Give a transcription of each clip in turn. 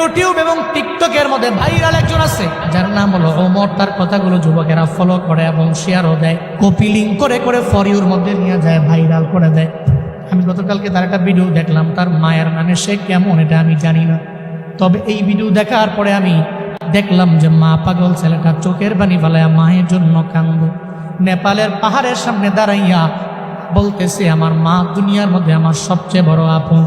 YouTube এবং টিকটকের মধ্যে ভাইরাল একজন আছে যার নাম হলো ওমর। তার কথাগুলো যুবকেরা ফলো করে এবং শেয়ারও দেয়, কপি লিঙ্ক করে করে ফর ইউর মধ্যে নিয়ে যায়, ভাইরাল করে দেয়। আমি গতকালকে তার একটা ভিডিও দেখলাম, তার মায়ের নামে সে কেমন এটা আমি জানি না, তবে এই ভিডিও দেখার পরে আমি দেখলাম যে মা পাগল ছেলেটা চোখের পানি ফেলায়া মায়ের জন্য কান্দে। নেপালের পাহাড়ের সামনে দাঁড়াইয়া বলতেছে, আমার মা দুনিয়ার মধ্যে আমার সবচেয়ে বড় আপন।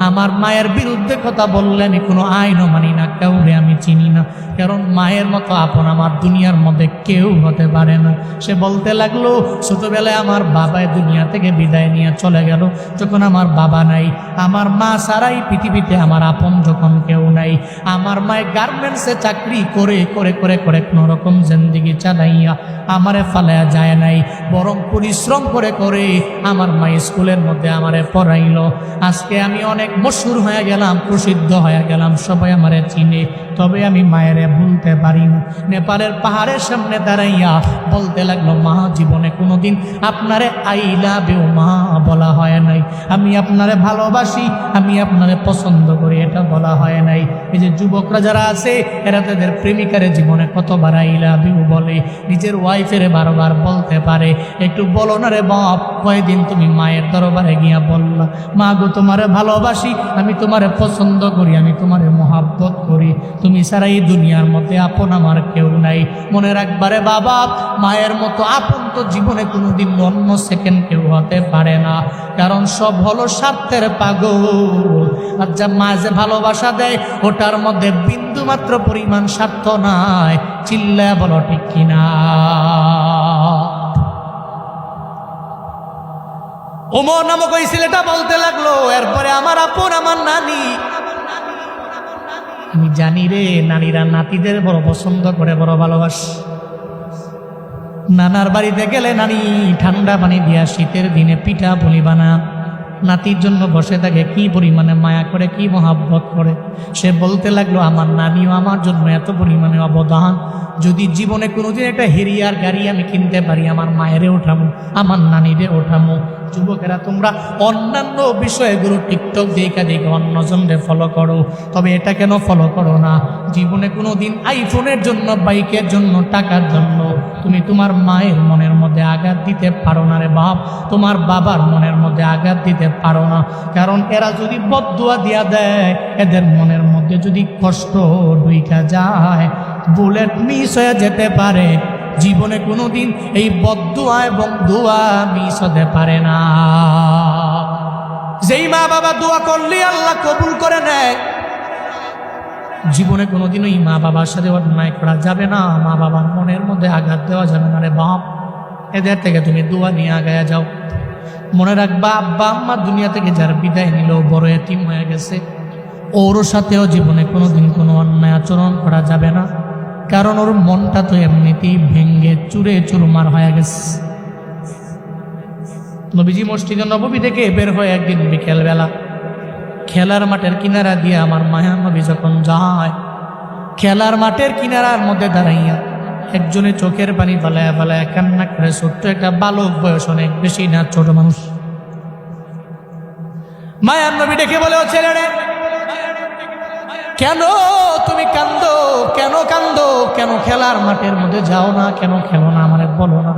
আমার মায়ের বিরুদ্ধে কথা বললে আমি কোনো আইনও মানি না, কাউরে আমি চিনি না, কারণ মায়ের মতো আপন আমার দুনিয়ার মধ্যে কেউ হতে পারে না। সে বলতে লাগলো, ছোটবেলায় আমার বাবাই দুনিয়া থেকে বিদায় নিয়ে চলে গেল, যখন আমার বাবা নাই, আমার মা ছাড়াই পৃথিবীতে আমার আপন যখন কেউ নাই। আমার মায়ের গার্মেন্টসে চাকরি করে করে করে করে কোনো রকম জিন্দেগি চালাইয়া আমারে ফালায়া যায় নাই, বরং পরিশ্রম করে করে আমার মা স্কুলের মধ্যে আমারে পড়াইলো। আজকে আমি অনেক মশহুর হয়ে গেলাম, প্রসিদ্ধ হয়ে গেলাম, সবাই আমারে চিনে, তবে আমি মায়েরে ভুলতে পারি না। নেপালের পাহাড়ের সামনে দাঁড়াইয়া বলতে লাগলো, মা জীবনে কোনোদিন আপনারে আই লাভ ইউ মা বলা হয় নাই, আমি আপনারে ভালোবাসি, আমি আপনারে পছন্দ করি এটা বলা হয় নাই। এই যে যুবকরা যারা আছে এরা তাদের প্রেমিকারে জীবনে কতবার আই লাভ ইউ বলে, নিজের ওয়াইফেরে বারবার বলতে পারে, একটু বলো না রে বাপ, কয়দিন তুমি মায়ের দরবারে গিয়া বললা, মা গো তোমারে ভালোবাসি, আমি তোমারে পছন্দ করি, আমি তোমারে মহাব্বত করি, তুমি ছাড়া এই দুনিয়ার মধ্যে আপন আমার কেউ নাই। মনে রাখবারে বাবা, মায়ের মতো আপন তো জীবনে কোনোদিন অন্য সেকেন্ড কেউ হতে পারে না, কারণ সব হলো স্বার্থের পাগল। আর যা মা যে ভালোবাসা দেয় ওটার মধ্যে বিন্দু মাত্র পরিমাণ স্বার্থ নাই, চিল্লায় বলো ঠিক কিনা। ওমর নামক ওই ছেলেটা বলতে লাগলো, এরপরে আমার আপন আমার নানি, আমি জানি রে নানিরা নাতিদের বড় পছন্দ করে, বড় ভালোবাসে। নানার বাড়িতে গেলে নানি ঠান্ডা পানি দিয়া শীতের দিনে পিঠা পুলি বানা নাতির জন্য বসে থাকে, কি পরিমাণে মায়া করে, কি মহাব্বত করে। সে বলতে লাগলো, আমার নানিও আমার জন্য এত পরিমাণে অবদান, যদি জীবনে কোনোদিন একটা হেরিয়ার গাড়ি আমি কিনতে পারি, আমার মায়েরে ওঠামো, আমার নানিরে ওঠামো। যুবকেরা তোমরা অন্যান্য বিষয়গুলো টিকটক দেখা দেখে অন্যজনরে ফলো করো, তবে এটা কেন ফলো করো না? জীবনে কোনোদিন আইফোনের জন্য, বাইকের জন্য, টাকার জন্য তুমি তোমার মায়ের মনের মধ্যে আঘাত দিতে পারো না রে বাপ, তোমার বাবার মনের মধ্যে আঘাত দিতে পারো না, কারণ এরা যদি বদদুয়া দিয়া দেয়, এদের মনের মধ্যে যদি কষ্ট ঢুইকা যায়, বুলেট মিস হয়ে যেতে পারে। জীবনে কোনোদিন এই বদদুয়া এবং দোয়া মিস হতে পারে না। যেই মা বাবা দোয়া করলে আল্লাহ কবুল করে নেয়, জীবনে কোনোদিন ওই মা বাবার সাথে অন্যায় করা যাবে না, মা বাবার মনের মধ্যে আঘাত দেওয়া যাবে না রে বাপ। এদের থেকে তুমি দোয়া নিয়ে আগায়া যাও। মনে রাখবা, আব্বা আম্মা দুনিয়া থেকে যার বিদায় নিল, বড় এতিম হয়ে গেছে, ওর সাথেও জীবনে কোনোদিন কোনো অন্যায় আচরণ করা যাবে না, কারণ ওর মনটা তো এমনিতেই ভেঙ্গে চুরে চুরমার হয়ে গেছে। নবীজি মসজিদে নববী থেকে বের হয়ে একদিন বিকেলবেলা খেলার মাঠের কিনারা দিয়ে আমার মায়া নবী যখন যায়, খেলার মাঠের কিনারার মধ্যে দাঁড়াইয়া একজনে চোখের পানি ফালায়া ফালায়া কান্না করে। ছোট্ট একটা বালক, বয়স অনেক বেশি না, ছোট মানুষ। মায়ার নবী ডেকে বলে, ও ছেলে রে, কেন তুমি কান্দো, কেন কান্দো, কেন খেলার মাঠের মধ্যে যাও না, কেন খেলো না, আমারে বলো না।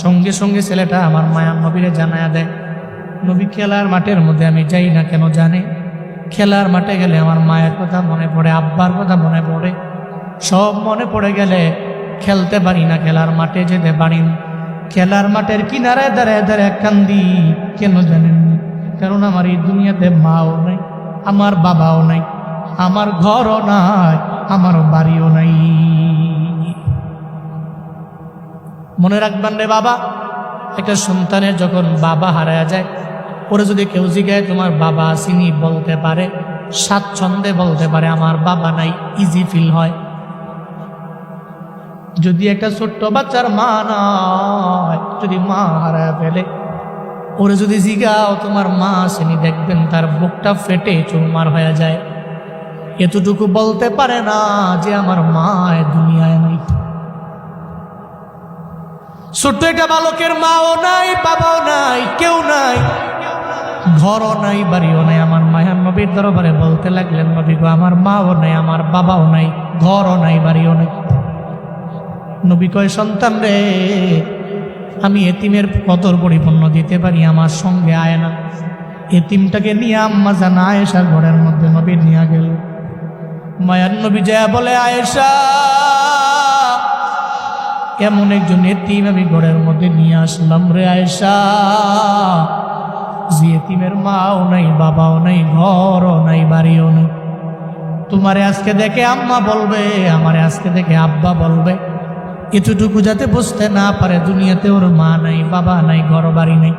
সঙ্গে সঙ্গে ছেলেটা আমার মায়ার নবীরে জানায়া দেয়, নবী খেলার মাঠের মধ্যে আমি যাই না, কেন জানে? খেলার মাঠে গেলে আমার মায়ের কথা মনে পড়ে, আব্বার কথা মনে পড়ে, সব মনে পড়ে গেলে খেলতে পারি না, খেলার মাঠে যেতে পারি না। খেলার মাঠের কিনারায় দাঁড়ায় দাঁড়ায় কান্দি, কেন জানেন? কারণ আমার এই দুনিয়াতে মাও নাই, আমার বাবাও নাই, আমার ঘরও নাই, আমার বাড়িও নাই। মনে রাখবেন রে বাবা, একটা সন্তানের যখন বাবা হারায়া যায়, ওরা যদি কেউ জিজ্ঞাসা তোমার বাবা আসেনি, বলতে পারে, স্বাচ্ছন্দ্যে বলতে পারে আমার বাবা নাই, ইজি ফিল হয়। যদি একটা ছোট্ট বাচ্চার মা নাই, যদি মা হারায় ফেলে, ওরা যদি জিগাও তোমার মা আসেনি, দেখবেন তার বুকটা ফেটে চুরমার হয়ে যায়। এতটুকু বলতে পারে না যে আমার মা দুনিয়ায় নাই। ছোট্ট একটা বালকের মাও নাই, বাবাও নাই, কেউ নাই, ঘরও নাই, বাড়িও নাই, আমার মায়ের হ্যাঁ নবীর দরবারে বলতে লাগলেন, নবী গো আমার মাও নাই, আমার বাবাও নাই, ঘরও নাই, বাড়িও নাই। নবী কয়, সন্তান রে, আমি এতিমের কদর পরিপূর্ণ দিতে পারি, আমার সঙ্গে আয় না। এতিমটাকে নিয়ে আম্মা জান আয়েশার ঘরের মধ্যে নবী নিয়ে গেল। মায়ার নবী যায় বলে, আয়েশা, এমন একজন এতিম আমি ঘরের মধ্যে নিয়ে আসলাম রে আয়েশা, যে এতিমের মাও নাই, বাবাও নাই, ঘরও নাই, বাড়িও নাই। তোমারে আজকে দেখে আম্মা বলবে, আমারে আজকে দেখে আব্বা বলবে। এতটুকু যাতে বুঝতে না পারে দুনিয়াতে ওর মা নাই, বাবা নাই, ঘর বাড়ি নেই।